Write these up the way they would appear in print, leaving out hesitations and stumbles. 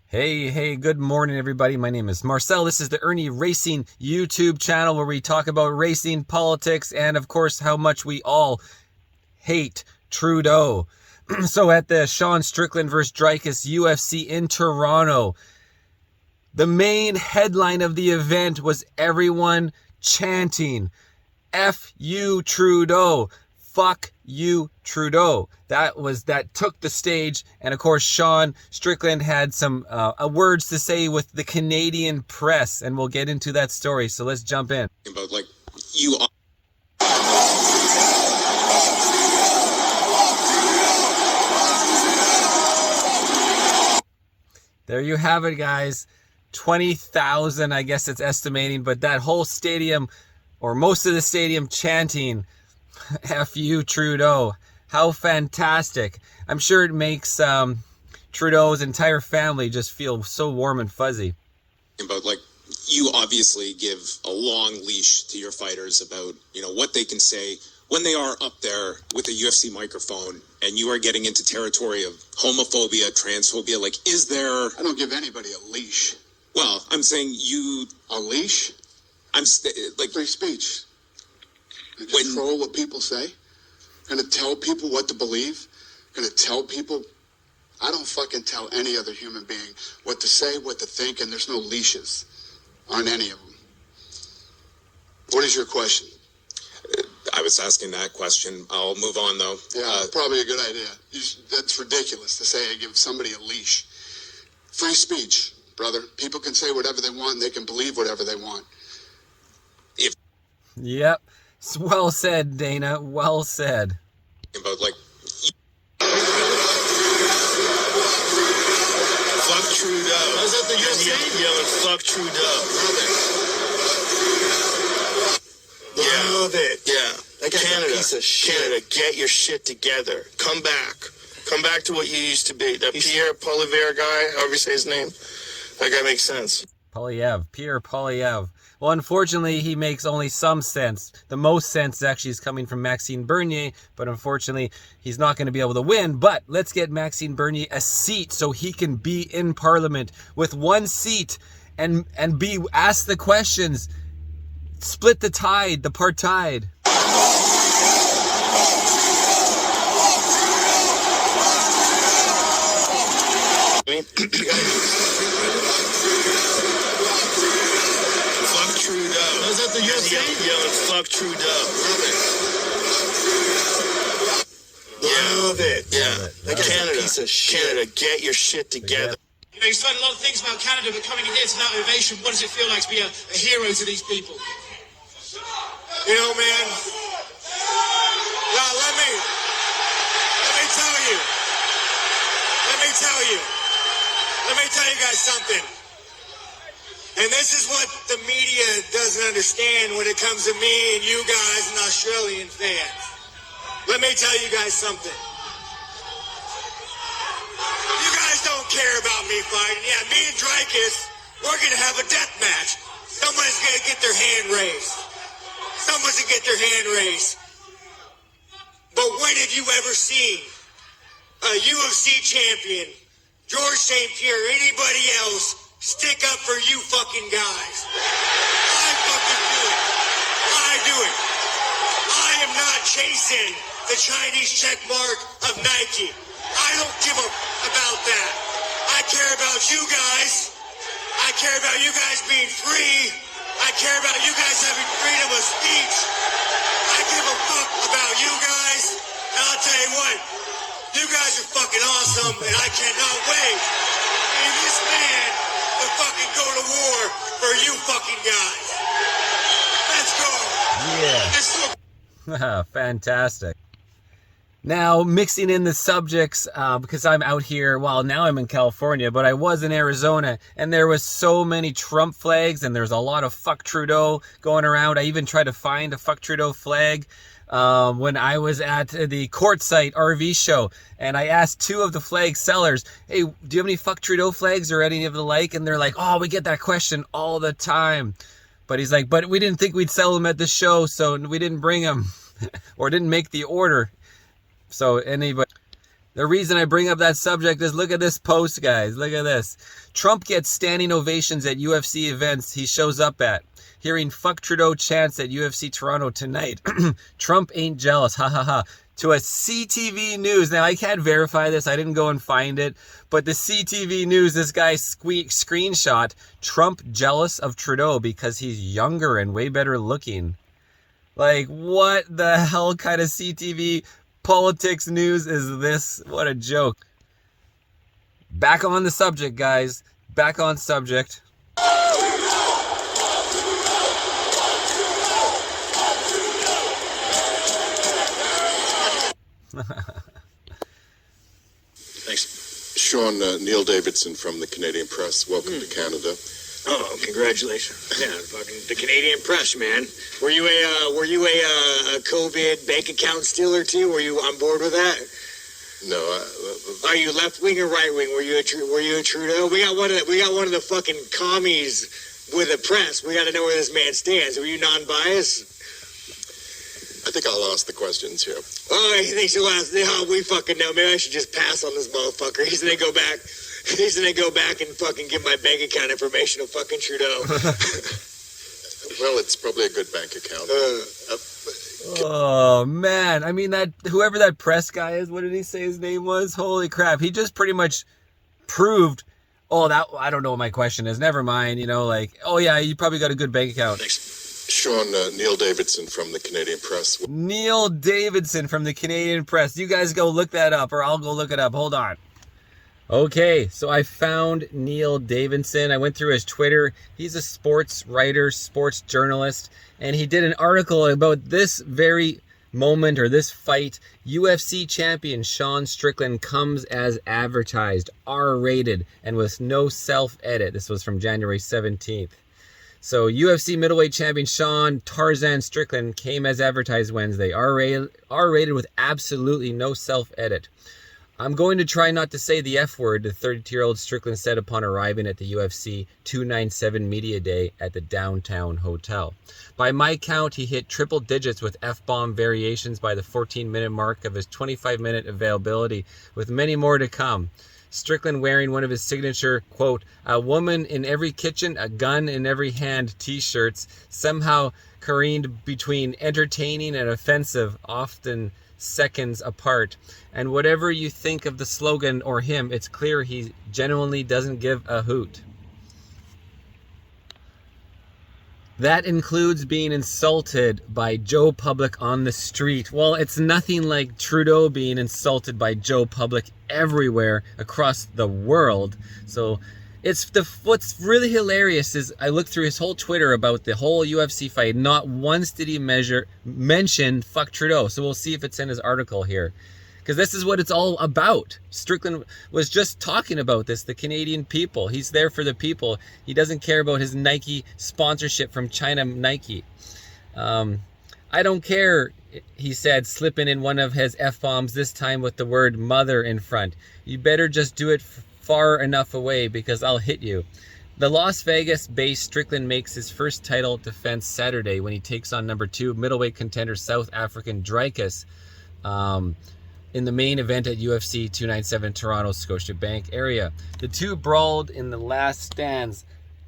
Hey, good morning, everybody. My name is Marcel. This is the Irnieracing YouTube channel where we talk about racing, politics, and of course, how much we all hate Trudeau. So at the Sean Strickland versus Dreykus UFC in Toronto, the main headline of the event was everyone chanting, F you Trudeau. Fuck you, Trudeau. That took the stage, and of course Sean Strickland had some words to say with the Canadian press, and we'll get into that story. So let's jump in. About like you. There you have it, guys. 20,000, I guess it's estimating, but that whole stadium, or most of the stadium, chanting F you, Trudeau. How fantastic. I'm sure it makes Trudeau's entire family just feel so warm and fuzzy. About like you obviously give a long leash to your fighters about, what they can say when they are up there with a UFC microphone and you are getting into territory of homophobia, transphobia. Like, is there... I don't give anybody a leash. Well, I'm saying you... A leash? Like free speech. I control what people say. Gonna tell people what to believe. Gonna tell people... I don't fucking tell any other human being what to say, what to think, and there's no leashes on any of them. What is your question? I was asking that question. I'll move on, though. Yeah, probably a good idea. That's ridiculous to say I give somebody a leash. Free speech, brother. People can say whatever they want. They can believe whatever they want. Yep. Well said, Dana. Well said. About like... Fuck Trudeau. Was that the UFC? Yelling, fuck Trudeau. Love it. Yeah. That guy's Canada, a piece of shit. Canada, get your shit together. Come back. Come back to what you used to be. That Pierre Poilievre guy, however you say his name, that guy makes sense. Pierre Poilievre. Well, unfortunately, he makes only some sense. The most sense actually is coming from Maxime Bernier, but unfortunately, he's not going to be able to win. But let's get Maxime Bernier a seat so he can be in Parliament with one seat and be asked the questions. Split the tide, the partide. I mean, Fuck Trudeau. was that the UFC? Yelling, fuck Trudeau. Love it. Yeah. That guy's Canada, a piece of shit. Canada, get your shit together. You've said a lot of things about Canada, but coming in here to that ovation, what does it feel like to be a hero to these people? Man, let me tell you guys something. And this is what the media doesn't understand when it comes to me and you guys and Australian fans. Let me tell you guys something. You guys don't care about me fighting. Yeah, me and Dreykus, we're going to have a death match. Someone's going to get their hand raised. Someone's going to get their hand raised. But when have you ever seen a UFC champion, George St. Pierre, anybody else, stick up for you fucking guys? I fucking do it. I do it. I am not chasing the Chinese check mark of Nike. I don't give a about that. I care about you guys. I care about you guys being free. I care about you guys having freedom of speech. I give a fuck about you guys. And I'll tell you what, you guys are fucking awesome, and I cannot wait for this man to fucking go to war for you fucking guys. Let's go. Yeah. Fantastic. Now, mixing in the subjects, because I'm out here, well, now I'm in California, but I was in Arizona, and there was so many Trump flags, and there's a lot of fuck Trudeau going around. I even tried to find a fuck Trudeau flag when I was at the Quartzsite RV show, and I asked two of the flag sellers, hey, do you have any fuck Trudeau flags or any of the like? And they're like, oh, we get that question all the time. But he's like, but we didn't think we'd sell them at the show, so we didn't bring them or didn't make the order. So anybody, The reason I bring up that subject is look at this post, guys. Look at this. Trump gets standing ovations at UFC events he shows up at. Hearing fuck Trudeau chants at UFC Toronto tonight. Trump ain't jealous. Ha ha ha. To a CTV News. Now, I can't verify this. I didn't go and find it. But the CTV News, this guy screenshot Trump jealous of Trudeau because he's younger and way better looking. Like, what the hell kind of CTV politics news is this? What a joke. Back on the subject, guys. Back on subject. Thanks. Sean, Neil Davidson from the Canadian Press. Welcome to Canada. Oh, congratulations! Yeah, fucking the Canadian Press, man. Were you a COVID bank account stealer too? Were you on board with that? No, Are you left wing or right wing? Were you a Trudeau? We got one of the fucking commies with the press. We got to know where this man stands. Were you non-biased? I think I'll ask the questions here. Oh, he thinks he'll ask. Oh, we fucking know. Maybe I should just pass on this motherfucker. He's gonna go back. He's gonna go back and fucking give my bank account information to fucking Trudeau. Well, it's probably a good bank account. Oh, man. I mean, that whoever that press guy is, what did he say his name was? Holy crap. He just pretty much proved, I don't know what my question is. Never mind. You know, like, oh, yeah, you probably got a good bank account. Thanks. Sean, Neil Davidson from the Canadian Press. Neil Davidson from the Canadian Press. You guys go look that up, or I'll go look it up. Hold on. Okay, so I found Neil Davidson. I went through his Twitter. He's a sports writer, sports journalist, and he did an article about this very moment, or this fight. UFC champion Sean Strickland comes as advertised, R-rated, and with no self-edit. This was from January 17th. So UFC middleweight champion Sean Tarzan Strickland came as advertised Wednesday, R-rated with absolutely no self-edit. I'm going to try not to say the F word, the 32-year-old Strickland said upon arriving at the UFC 297 Media Day at the Downtown Hotel. By my count, he hit triple digits with F-bomb variations by the 14-minute mark of his 25-minute availability, with many more to come. Strickland wearing one of his signature, quote, "a woman in every kitchen, a gun in every hand" t-shirts, somehow careened between entertaining and offensive, often seconds apart. And whatever you think of the slogan or him, it's clear he genuinely doesn't give a hoot. That includes being insulted by Joe Public on the street. Well, it's nothing like Trudeau being insulted by Joe Public everywhere across the world. So what's really hilarious is I looked through his whole Twitter about the whole UFC fight. Not once did he mention fuck Trudeau. So we'll see if it's in his article here, because this is what it's all about. Strickland was just talking about this, the Canadian people. He's there for the people. He doesn't care about his Nike sponsorship from China Nike. I don't care, he said, slipping in one of his F-bombs, this time with the word mother in front. You better just do it far enough away because I'll hit you. The Las Vegas-based Strickland makes his first title defense Saturday when he takes on number 2 middleweight contender South African Dricus in the main event at UFC 297 Toronto Scotiabank area. The two brawled in the last stands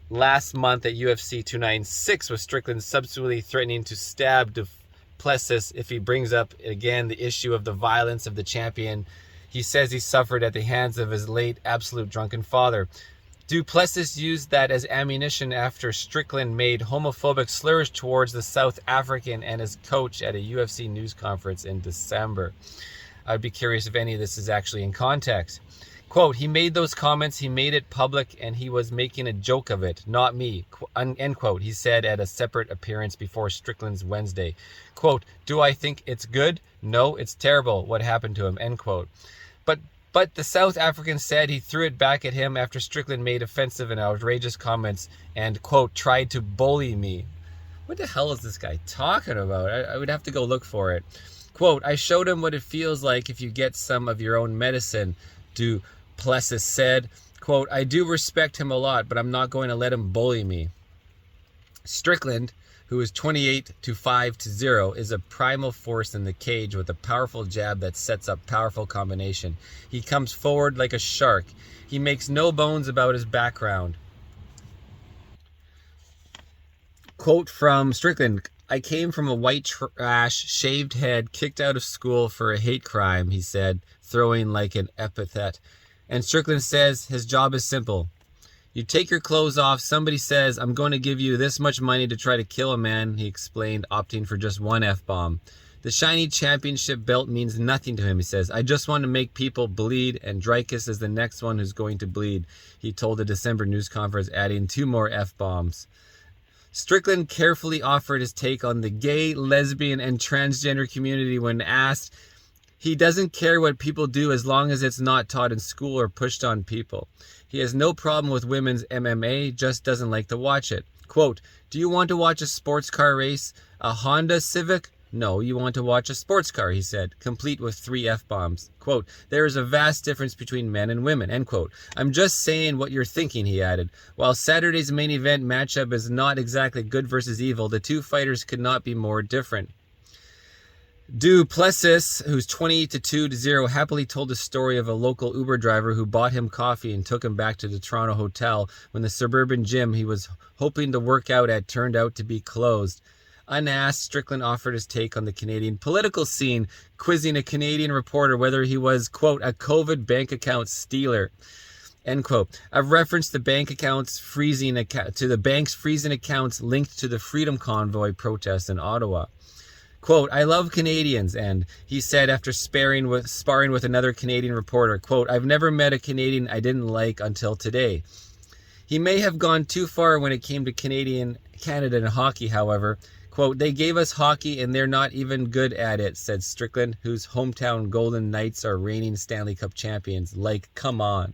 last month at UFC 296, with Strickland subsequently threatening to stab Duplessis if he brings up again the issue of the violence of the champion he says he suffered at the hands of his late absolute drunken father. Duplessis used that as ammunition after Strickland made homophobic slurs towards the South African and his coach at a UFC news conference in December. I'd be curious if any of this is actually in context. Quote, "He made those comments, he made it public, and he was making a joke of it, not me," end quote, he said at a separate appearance before Strickland's Wednesday. Quote, "Do I think it's good? No, it's terrible what happened to him," end quote. But the South African said he threw it back at him after Strickland made offensive and outrageous comments and, quote, "tried to bully me." What the hell is this guy talking about? I would have to go look for it. Quote, "I showed him what it feels like if you get some of your own medicine," Duplessis said. Quote, "I do respect him a lot, but I'm not going to let him bully me." Strickland, who is 28 to 5-0, is a primal force in the cage with a powerful jab that sets up powerful combination. He comes forward like a shark. He makes no bones about his background. Quote from Strickland, I came from a white trash, shaved head, kicked out of school for a hate crime, he said, throwing like an epithet. And Strickland says his job is simple. You take your clothes off, somebody says, I'm going to give you this much money to try to kill a man, he explained, opting for just one F-bomb. The shiny championship belt means nothing to him, he says. I just want to make people bleed, and Dreykus is the next one who's going to bleed, he told the December news conference, adding 2 more F-bombs. Strickland carefully offered his take on the gay, lesbian, and transgender community when asked. He doesn't care what people do as long as it's not taught in school or pushed on people. He has no problem with women's MMA, just doesn't like to watch it. Quote, do you want to watch a sports car race? A Honda Civic? No, you want to watch a sports car, he said, complete with 3 F-bombs. Quote, there is a vast difference between men and women, end quote. I'm just saying what you're thinking, he added. While Saturday's main event matchup is not exactly good versus evil, the two fighters could not be more different. Duplessis, who's 20-2-0, happily told the story of a local Uber driver who bought him coffee and took him back to the Toronto hotel when the suburban gym he was hoping to work out at turned out to be closed. Unasked, Strickland offered his take on the Canadian political scene, quizzing a Canadian reporter whether he was, quote, a COVID bank account stealer, end quote. I've referenced the bank accounts freezing to the bank's freezing accounts linked to the Freedom Convoy protests in Ottawa. Quote, I love Canadians, and he said after sparring with another Canadian reporter, quote, I've never met a Canadian I didn't like until today. He may have gone too far when it came to Canada and hockey, however. Quote, they gave us hockey and they're not even good at it, said Strickland, whose hometown Golden Knights are reigning Stanley Cup champions. Like, come on.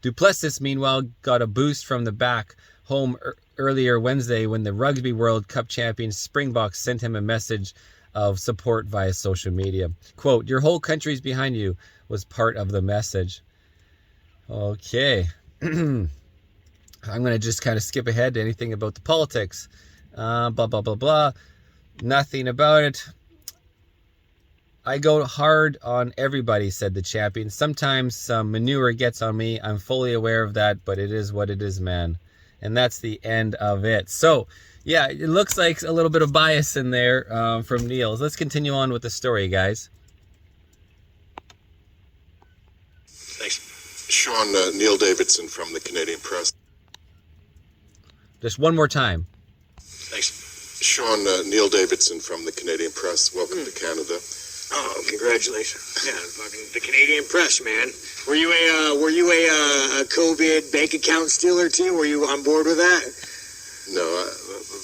Duplessis, meanwhile, got a boost from the back home earlier Wednesday when the Rugby World Cup champion Springboks sent him a message of support via social media. Quote, your whole country's behind you was part of the message. Okay. I'm going to just kind of skip ahead to anything about the politics. Blah, blah, blah, blah. Nothing about it. I go hard on everybody, said the champion. Sometimes some manure gets on me. I'm fully aware of that, but it is what it is, man. And that's the end of it. So, yeah, it looks like a little bit of bias in there from Niels. Let's continue on with the story, guys. Thanks. Sean, Neil Davidson from the Canadian Press. Just one more time. Thanks. Sean, Neil Davidson from the Canadian Press. Welcome to Canada. Oh, congratulations! Yeah, fucking the Canadian Press, man. Were you a COVID bank account stealer too? Were you on board with that? No,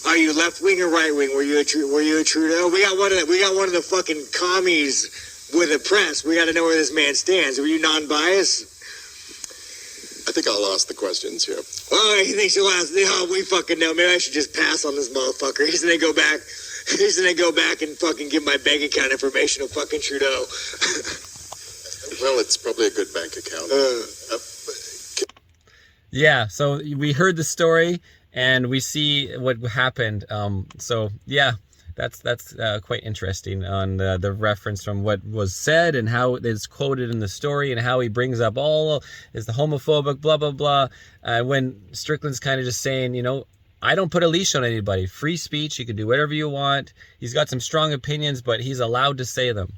Are you left wing or right wing? Were you a Trudeau? We got one of the fucking commies with the press. We got to know where this man stands. Were you non-biased? I think I'll ask the questions here. Oh, he thinks he'll ask. Oh, we fucking know. Maybe I should just pass on this motherfucker. He's gonna go back. He's gonna go back and fucking give my bank account information to fucking Trudeau. Well, it's probably a good bank account. Yeah, so we heard the story and we see what happened. So yeah, that's quite interesting on the reference from what was said and how it's quoted in the story and how he brings up all is the homophobic blah blah blah. When Strickland's kind of just saying, you know, I don't put a leash on anybody. Free speech, you can do whatever you want. He's got some strong opinions, but he's allowed to say them.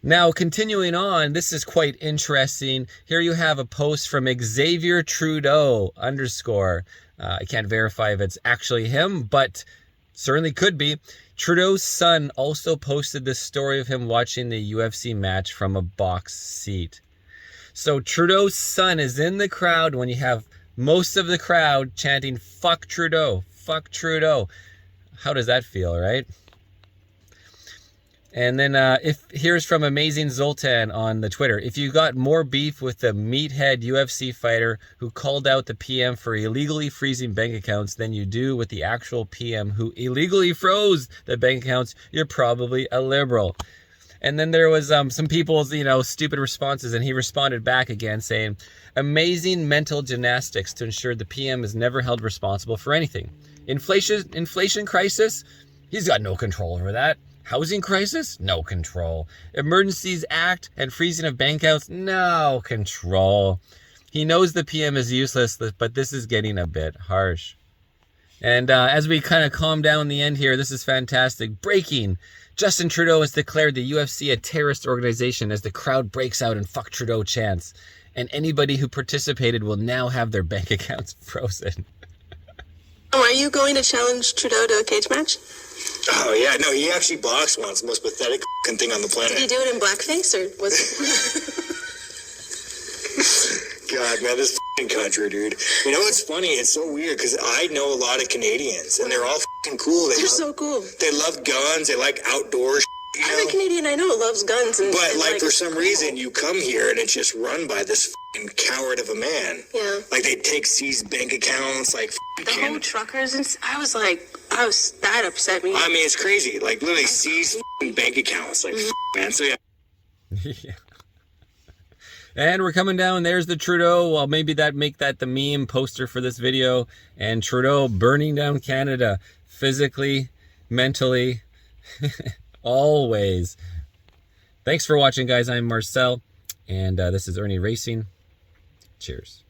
Now, continuing on, this is quite interesting. Here you have a post from Xavier Trudeau _ I can't verify if it's actually him, but certainly could be. Trudeau's son also posted this story of him watching the UFC match from a box seat. So Trudeau's son is in the crowd when you have most of the crowd chanting, fuck Trudeau, fuck Trudeau. How does that feel, right? And then here's from Amazing Zoltan on the Twitter. If you got more beef with the meathead UFC fighter who called out the PM for illegally freezing bank accounts than you do with the actual PM who illegally froze the bank accounts, you're probably a liberal. And then there was some people's, stupid responses, and he responded back again saying, amazing mental gymnastics to ensure the PM is never held responsible for anything. Inflation crisis? He's got no control over that. Housing crisis? No control. Emergencies Act and freezing of bank accounts? No control. He knows the PM is useless, but this is getting a bit harsh. And as we kind of calm down in the end here, this is fantastic. Breaking. Justin Trudeau has declared the UFC a terrorist organization as the crowd breaks out in fuck Trudeau chants. And anybody who participated will now have their bank accounts frozen. Are you going to challenge Trudeau to a cage match? Oh, yeah. No, he actually boxed once. The most pathetic thing on the planet. Did he do it in blackface, or was it... God, man, this country, dude. You know what's funny? It's so weird, because I know a lot of Canadians, and they're all cool. They're so cool. They love guns. They like outdoor Every Canadian I know loves guns. But, like, for some reason, you come here, and it's just run by this coward of a man. Yeah. Like, they take seized bank accounts, like... The whole truckers, and that upset me. I mean, it's crazy. Like, literally seized bank accounts. Like, man, so yeah. Yeah. And we're coming down. There's the Trudeau. Well, maybe make that the meme poster for this video. And Trudeau burning down Canada physically, mentally, always. Thanks for watching, guys. I'm Marcel, and this is Irnieracing. Cheers.